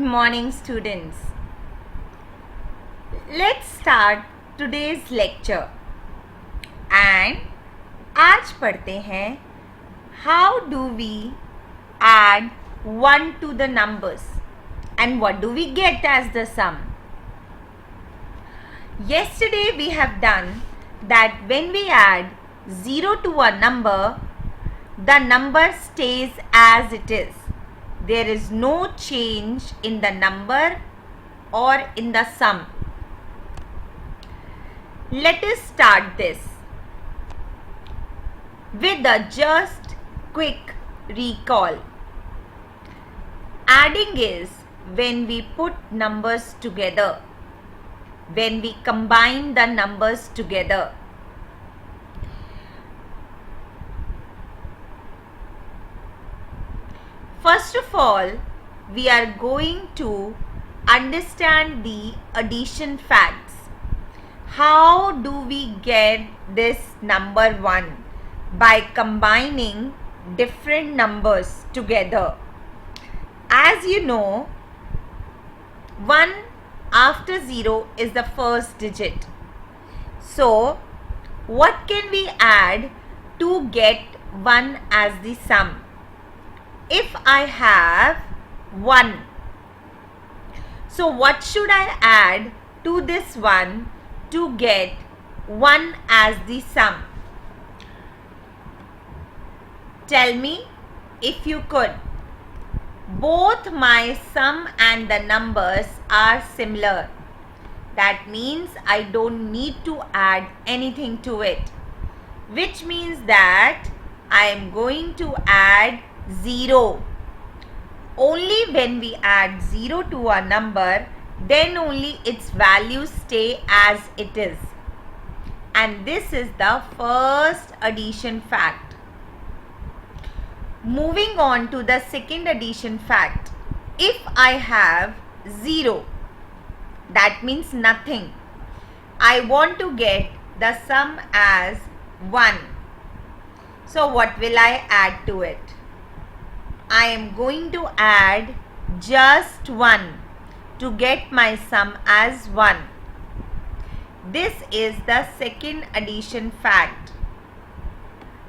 morning, students. Let's start today's lecture. And आज पढ़ते हैं how do we add 1 to the numbers and what do we get as the sum. Yesterday we have done that when we add 0 to a number, the number stays as it is. There is no change in the number or in the sum. Let us start this with a just quick recall. Adding is when we put numbers together, when we combine the numbers together. First of all, we are going to understand the addition facts. How do we get this number 1? By combining different numbers together. As you know, 1 after 0 is the first digit. So, what can we add to get 1 as the sum? If I have 1, so what should I add to this 1 to get 1 as the sum? Tell me if you could. Both my sum and the numbers are similar. That means I don't need to add anything to it. Which means that I am going to add 0. Only when we add 0 to a number, then only its values stay as it is. And this is the first addition fact. Moving on to the second addition fact. If I have 0, that means nothing. I want to get the sum as 1. So what will I add to it? I am going to add just 1 to get my sum as 1. This is the second addition fact.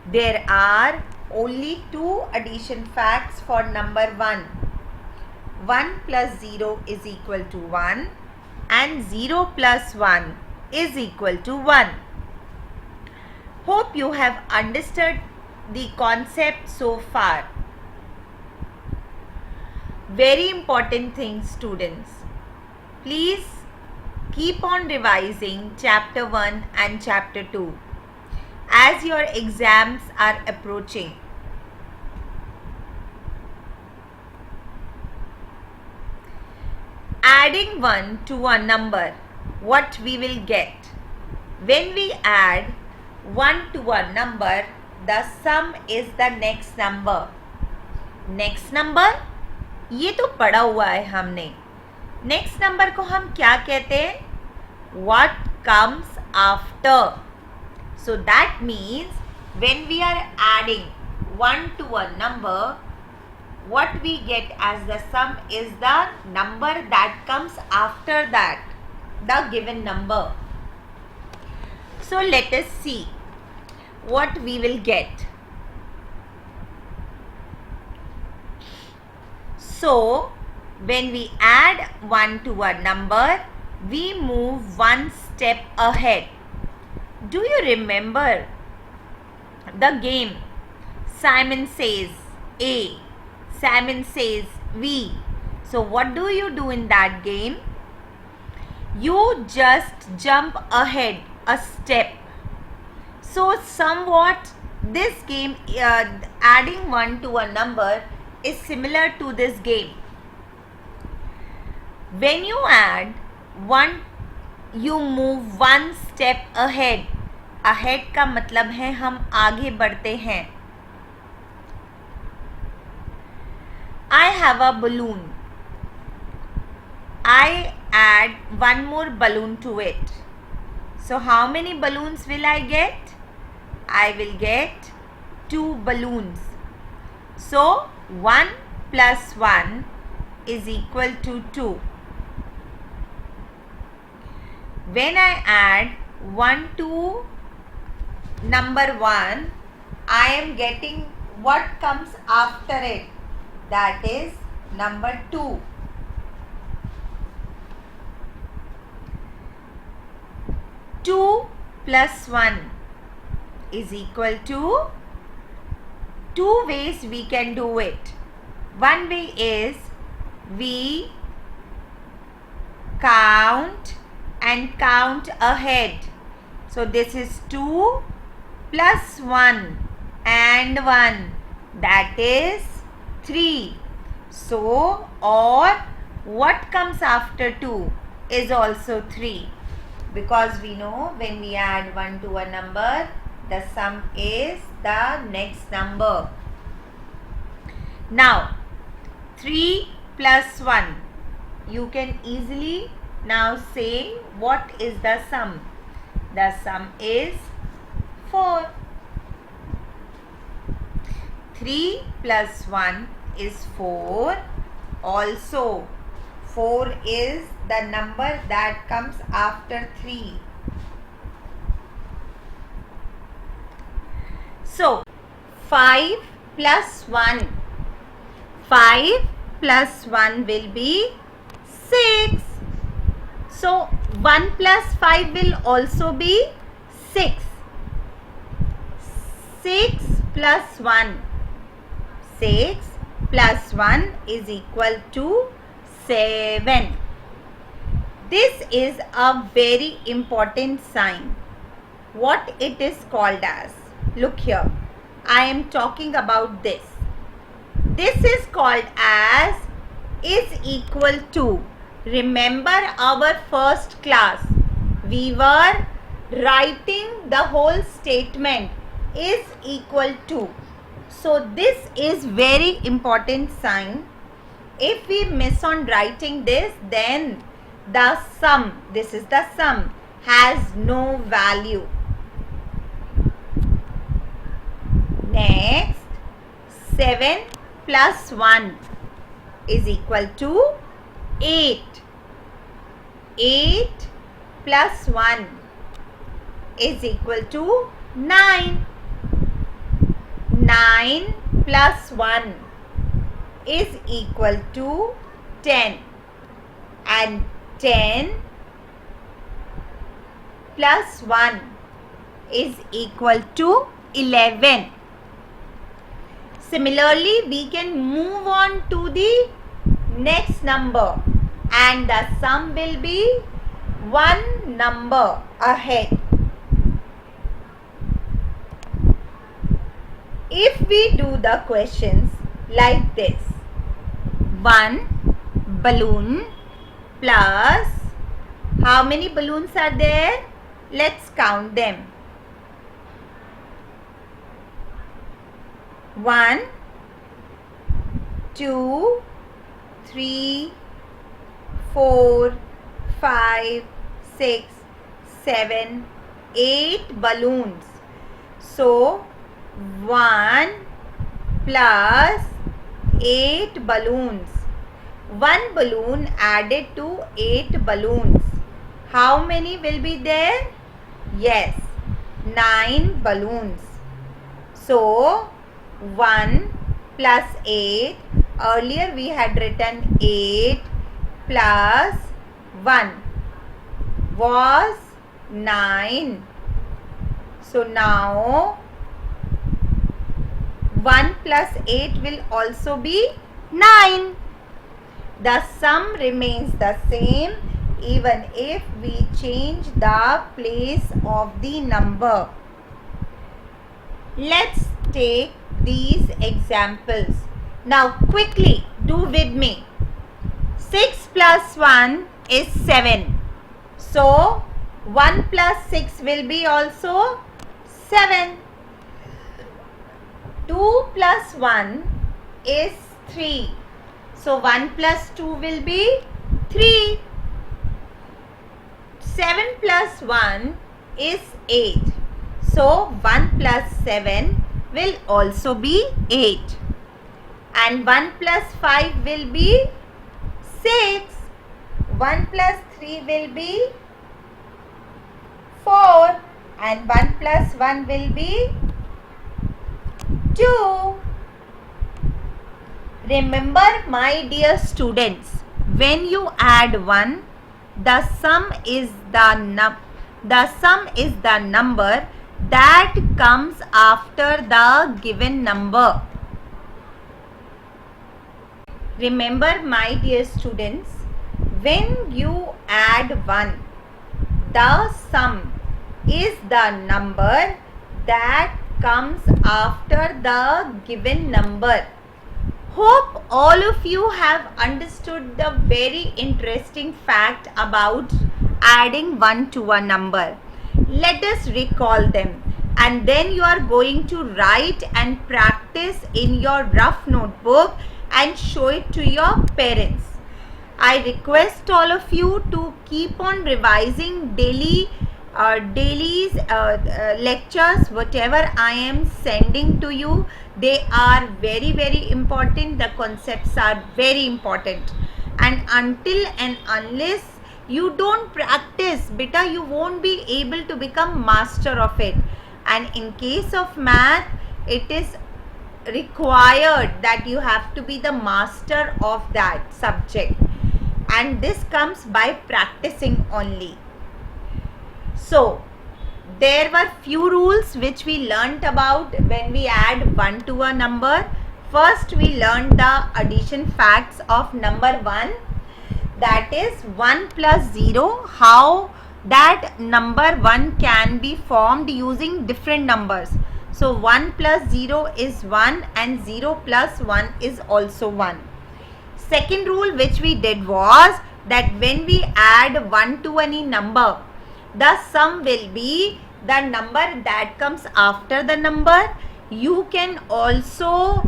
There are only 2 addition facts for number 1. 1 plus 0 is equal to 1 and 0 plus 1 is equal to 1. Hope you have understood the concept so far. Very important thing, students. Please keep on revising chapter 1 and chapter 2 as your exams are approaching. Adding 1 to a number, what we will get? When we add 1 to a number, the sum is the next number. Next number? ये तो पढ़ा हुआ है हमने. Next number को हम क्या कहते हैं? What comes after. So that means when we are adding 1 to a number, what we get as the sum is the number that comes after that, the given number. So let us see what we will get. So, when we add 1 to a number, we move 1 step ahead. Do you remember the game? Simon says A, Simon says V. So, what do you do in that game? You just jump ahead a step. So, somewhat this game, adding 1 to a number is similar to this game. When you add 1, you move 1 step ahead. Ahead का मतलब है हम आगे बढ़ते हैं. I have a balloon. I add 1 more balloon to it. So how many balloons will I get? I will get 2 balloons. So 1 plus 1 is equal to 2. When I add 1 to number 1, I am getting what comes after it, that is number 2. Two plus 1 is equal to, two ways we can do it. One way is we count and count ahead. So this is 2 plus 1 and 1, that is 3. So, or what comes after 2 is also 3, because we know when we add 1 to a number, the sum is the next number. Now 3 plus 1, you can easily now say what is the sum. The sum is 4. 3 plus 1 is 4. Also 4 is the number that comes after 3. So 5 plus 1. 5 plus 1 will be 6. So 1 plus 5 will also be 6. 6 plus 1. 6 plus 1 is equal to 7. This is a very important sign. What it is called as? Look here. I am talking about this. This is called as is equal to. Remember our first class. We were writing the whole statement is equal to. So this is very important sign. If we miss on writing this, then the sum, this is the sum, has no value. Next, 7 plus 1 is equal to 8. 8 plus 1 is equal to 9. 9 plus 1 is equal to 10. And 10 plus 1 is equal to 11. Similarly, we can move on to the next number and the sum will be one number ahead. If we do the questions like this, 1 balloon plus, how many balloons are there? Let's count them. 1, 2, 3, 4, 5, 6, 7, 8 balloons. So 1 plus 8 balloons. 1 balloon added to 8 balloons. How many will be there? Yes, 9 balloons. So 1 plus 8. Earlier we had written 8 plus 1 was 9. So now 1 plus 8 will also be 9. The sum remains the same even if we change the place of the number. Let's take these examples. Now quickly do with me. 6 plus 1 is 7. So 1 plus 6 will be also 7. 2 plus 1 is 3. So 1 plus 2 will be 3. 7 plus 1 is 8. So 1 plus 7 will also be 8. And 1 plus 5 will be 6. 1 plus 3 will be 4 and 1 plus 1 will be 2. Remember, my dear students, when you add 1, the sum is the number that comes after the given number. Remember, my dear students, when you add 1, the sum is the number that comes after the given number. Hope all of you have understood the very interesting fact about adding 1 to a number. Let us recall them, and then you are going to write and practice in your rough notebook and show it to your parents. I request all of you to keep on revising daily lectures, whatever I am sending to you. They are very, very important. The concepts are very important, and until and unless you don't practice, beta, you won't be able to become master of it. And in case of math, it is required that you have to be the master of that subject, and this comes by practicing only. So there were few rules which we learnt about when we add 1 to a number. First, we learned the addition facts of number 1, that is 1 plus 0, how that number 1 can be formed using different numbers. So 1 plus 0 is 1 and 0 plus 1 is also 1. Second rule which we did was that when we add 1 to any number, the sum will be the number that comes after the number. You can also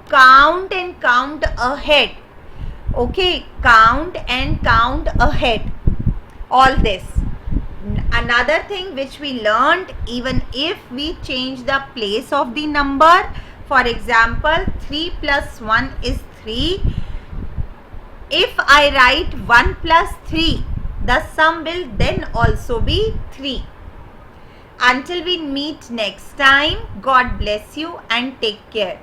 count and count ahead. Okay, count and count ahead. All this. Another thing which we learned, even if we change the place of the number, for example, 3 plus 1 is 3. If I write 1 plus 3, the sum will then also be 3. Until we meet next time, God bless you and take care.